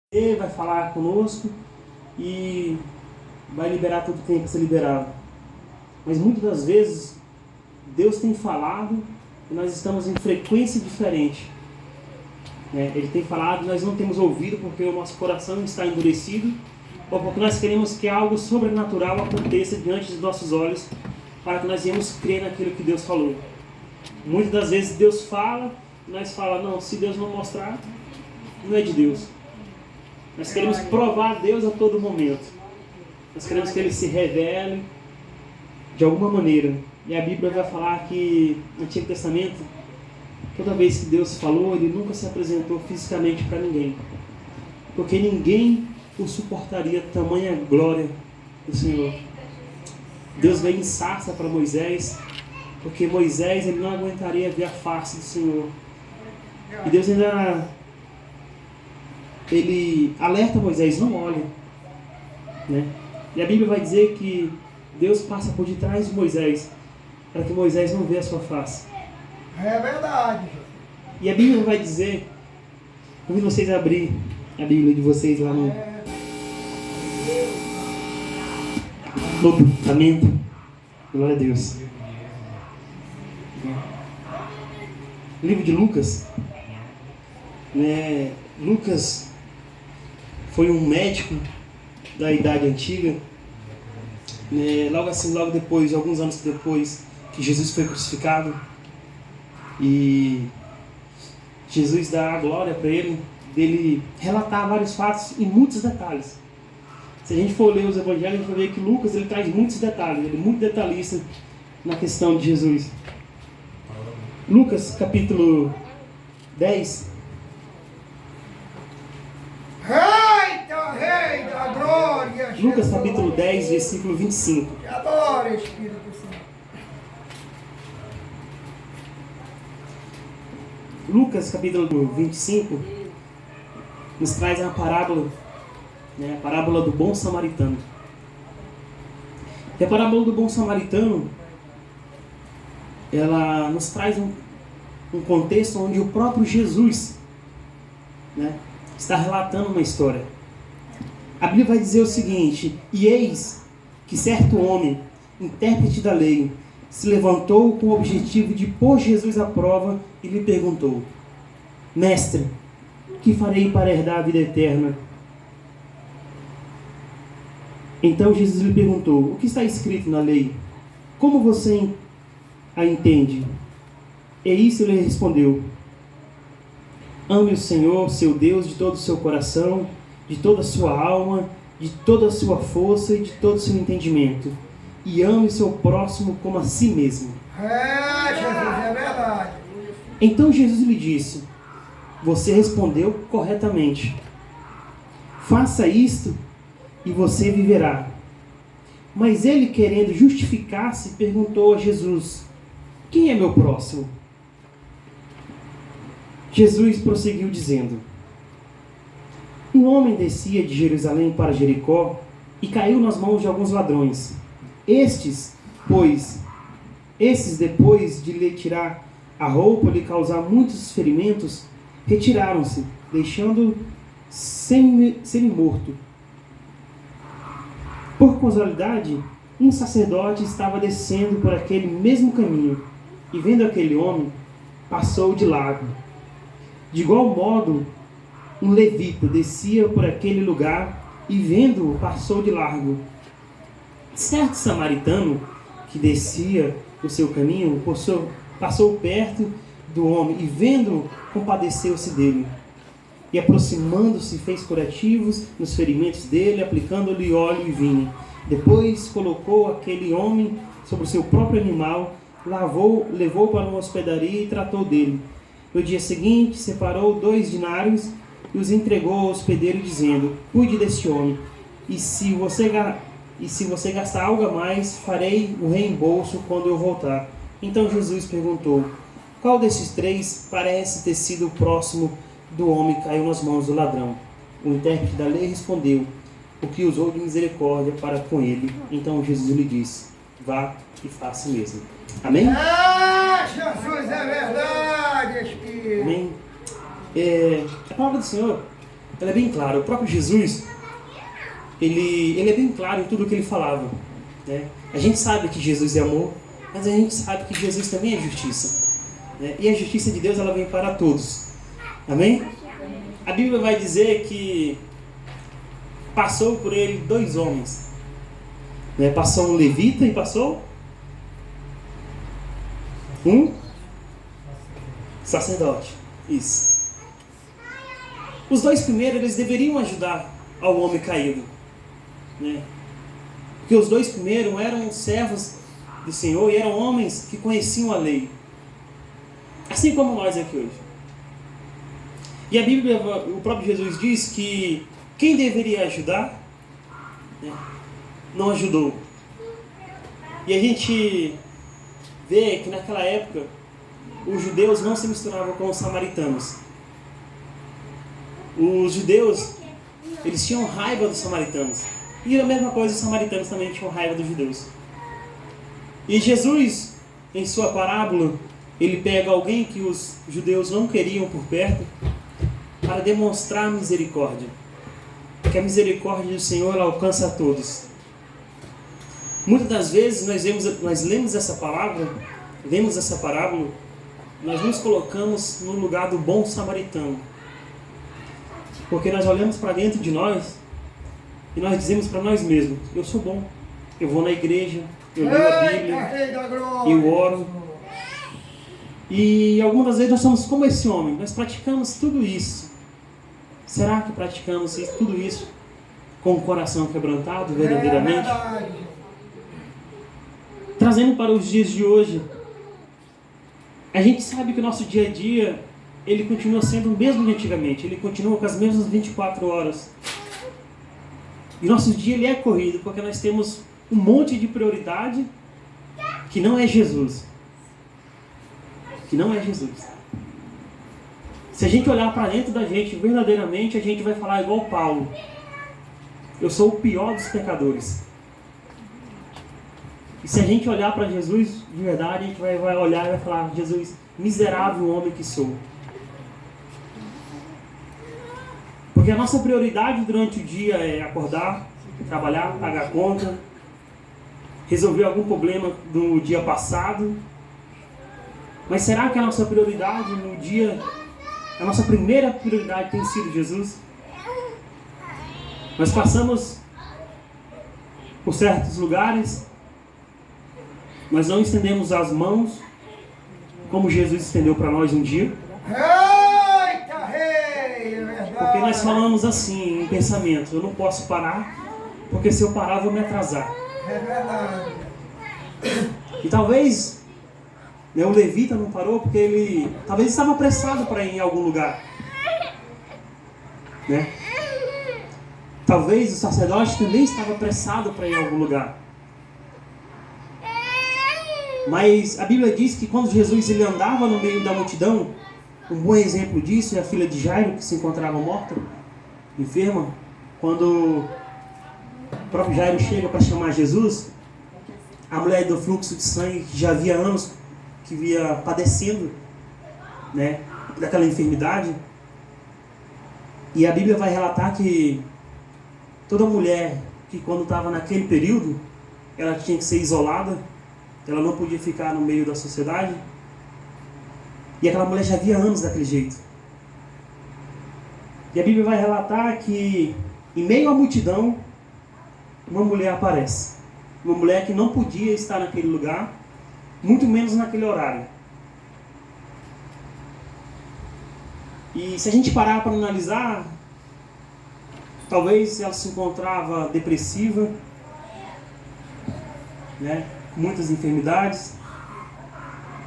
Ele vai falar conosco e vai liberar tudo que tem que ser liberado. Mas muitas das vezes Deus tem falado e nós estamos em frequência diferente. Ele tem falado e nós não temos ouvido porque o nosso coração está endurecido ou porque nós queremos que algo sobrenatural aconteça diante dos nossos olhos para que nós venhamos crer naquilo que Deus falou. Muitas das vezes Deus fala e nós falamos, não, se Deus não mostrar, não é de Deus. Nós queremos provar Deus a todo momento. Nós queremos que Ele se revele de alguma maneira. E a Bíblia vai falar que no Antigo Testamento, toda vez que Deus falou, Ele nunca se apresentou fisicamente para ninguém. Porque ninguém o suportaria tamanha glória do Senhor. Deus veio em sarça para Moisés, porque Moisés ele não aguentaria ver a face do Senhor. E Deus ainda... Ele alerta Moisés, não olhe. E a Bíblia vai dizer que Deus passa por detrás de Moisés, para que Moisés não veja a sua face. É verdade. E a Bíblia vai dizer, quando vocês abrir a Bíblia de vocês lá no Novo Testamento, glória a Deus. Livro de Lucas. Lucas foi um médico da Idade Antiga. Logo depois, alguns anos depois que Jesus foi crucificado, e Jesus dá a glória para ele, dele relatar vários fatos e muitos detalhes. Se a gente for ler os evangelhos, a gente vai ver que Lucas ele traz muitos detalhes, ele é muito detalhista na questão de Jesus. Lucas capítulo 10. Rei da glória, Lucas capítulo 10, versículo 25. Te adoro, Espírito Santo. Lucas capítulo 25 nos traz a parábola, a parábola do bom samaritano. E a parábola do bom samaritano, ela nos traz um contexto onde o próprio Jesus está relatando uma história. A Bíblia vai dizer o seguinte: e eis que certo homem, intérprete da lei, se levantou com o objetivo de pôr Jesus à prova e lhe perguntou: Mestre, que farei para herdar a vida eterna? Então Jesus lhe perguntou: o que está escrito na lei? Como você a entende? E isso ele respondeu: ame o Senhor, seu Deus, de todo o seu coração, de toda a sua alma, de toda a sua força e de todo o seu entendimento. E ame o seu próximo como a si mesmo. Jesus, é verdade. Então Jesus lhe disse: você respondeu corretamente. Faça isto e você viverá. Mas ele, querendo justificar-se, perguntou a Jesus: quem é meu próximo? Jesus prosseguiu dizendo: um homem descia de Jerusalém para Jericó e caiu nas mãos de alguns ladrões. Esses, depois de lhe tirar a roupa e lhe causar muitos ferimentos, retiraram-se, deixando-o semi-morto. Por casualidade, um sacerdote estava descendo por aquele mesmo caminho e, vendo aquele homem, passou de largo. De igual modo, um levita descia por aquele lugar e, vendo-o, passou de largo. Certo samaritano que descia o seu caminho passou perto do homem e, vendo-o, compadeceu-se dele. E, aproximando-se, fez curativos nos ferimentos dele, aplicando-lhe óleo e vinho. Depois colocou aquele homem sobre o seu próprio animal, levou para uma hospedaria e tratou dele. No dia seguinte, separou 2 dinários e os entregou ao hospedeiro, dizendo: cuide deste homem, e se você gastar algo a mais, farei o reembolso quando eu voltar. Então Jesus perguntou: qual desses 3 parece ter sido o próximo do homem que caiu nas mãos do ladrão? O intérprete da lei respondeu: o que usou de misericórdia para com ele. Então Jesus lhe disse: vá e faça o mesmo. Amém? Jesus, é verdade, Espírito. Amém? A palavra do Senhor ela é bem clara. O próprio Jesus, ele é bem claro em tudo o que ele falava, né? A gente sabe que Jesus é amor, mas a gente sabe que Jesus também é justiça, né? E a justiça de Deus, ela vem para todos. Amém? A Bíblia vai dizer que passou por ele 2 homens, né? Passou um levita e passou um sacerdote. Isso. Os 2 primeiros, eles deveriam ajudar ao homem caído, né? Porque os 2 primeiros eram servos do Senhor e eram homens que conheciam a lei, assim como nós aqui hoje. E a Bíblia, o próprio Jesus diz que quem deveria ajudar, né, não ajudou. E a gente vê que naquela época os judeus não se misturavam com os samaritanos. Os judeus, eles tinham raiva dos samaritanos. E a mesma coisa, os samaritanos também tinham raiva dos judeus. E Jesus, em sua parábola, ele pega alguém que os judeus não queriam por perto para demonstrar misericórdia. Porque a misericórdia do Senhor, ela alcança a todos. Muitas das vezes nós lemos essa parábola, nós nos colocamos no lugar do bom samaritano. Porque nós olhamos para dentro de nós e nós dizemos para nós mesmos: eu sou bom, eu vou na igreja, eu leio a Bíblia, eu oro. E algumas das vezes nós somos como esse homem, nós praticamos tudo isso. Será que praticamos tudo isso com o coração quebrantado verdadeiramente? Trazendo para os dias de hoje, a gente sabe que o nosso dia a dia, ele continua sendo o mesmo de antigamente, ele continua com as mesmas 24 horas. E nosso dia, ele é corrido, porque nós temos um monte de prioridade que não é Jesus. Que não é Jesus. Se a gente olhar para dentro da gente verdadeiramente, a gente vai falar igual Paulo: eu sou o pior dos pecadores. E se a gente olhar para Jesus de verdade, a gente vai olhar e vai falar: Jesus, miserável homem que sou. Porque a nossa prioridade durante o dia é acordar, trabalhar, pagar a conta, resolver algum problema do dia passado. Mas será que a nossa prioridade no dia, a nossa primeira prioridade tem sido Jesus? Nós passamos por certos lugares, nós não estendemos as mãos como Jesus estendeu para nós um dia. Eita, rei, é verdade. Porque nós falamos assim em pensamento: eu não posso parar, porque se eu parar eu vou me atrasar. É verdade. E talvez, né, o levita não parou porque ele talvez estava apressado para ir em algum lugar, né? Talvez o sacerdote também estava apressado para ir em algum lugar. Mas a Bíblia diz que quando Jesus ele andava no meio da multidão, um bom exemplo disso é a filha de Jairo, que se encontrava morta, enferma. Quando o próprio Jairo chega para chamar Jesus, a mulher do fluxo de sangue, que já havia anos que via padecendo, né, daquela enfermidade, e a Bíblia vai relatar que toda mulher que quando estava naquele período, ela tinha que ser isolada, ela não podia ficar no meio da sociedade. E aquela mulher já havia anos daquele jeito. E a Bíblia vai relatar que em meio à multidão, uma mulher aparece. Uma mulher que não podia estar naquele lugar, muito menos naquele horário. E se a gente parar para analisar, talvez ela se encontrava depressiva, né, com muitas enfermidades.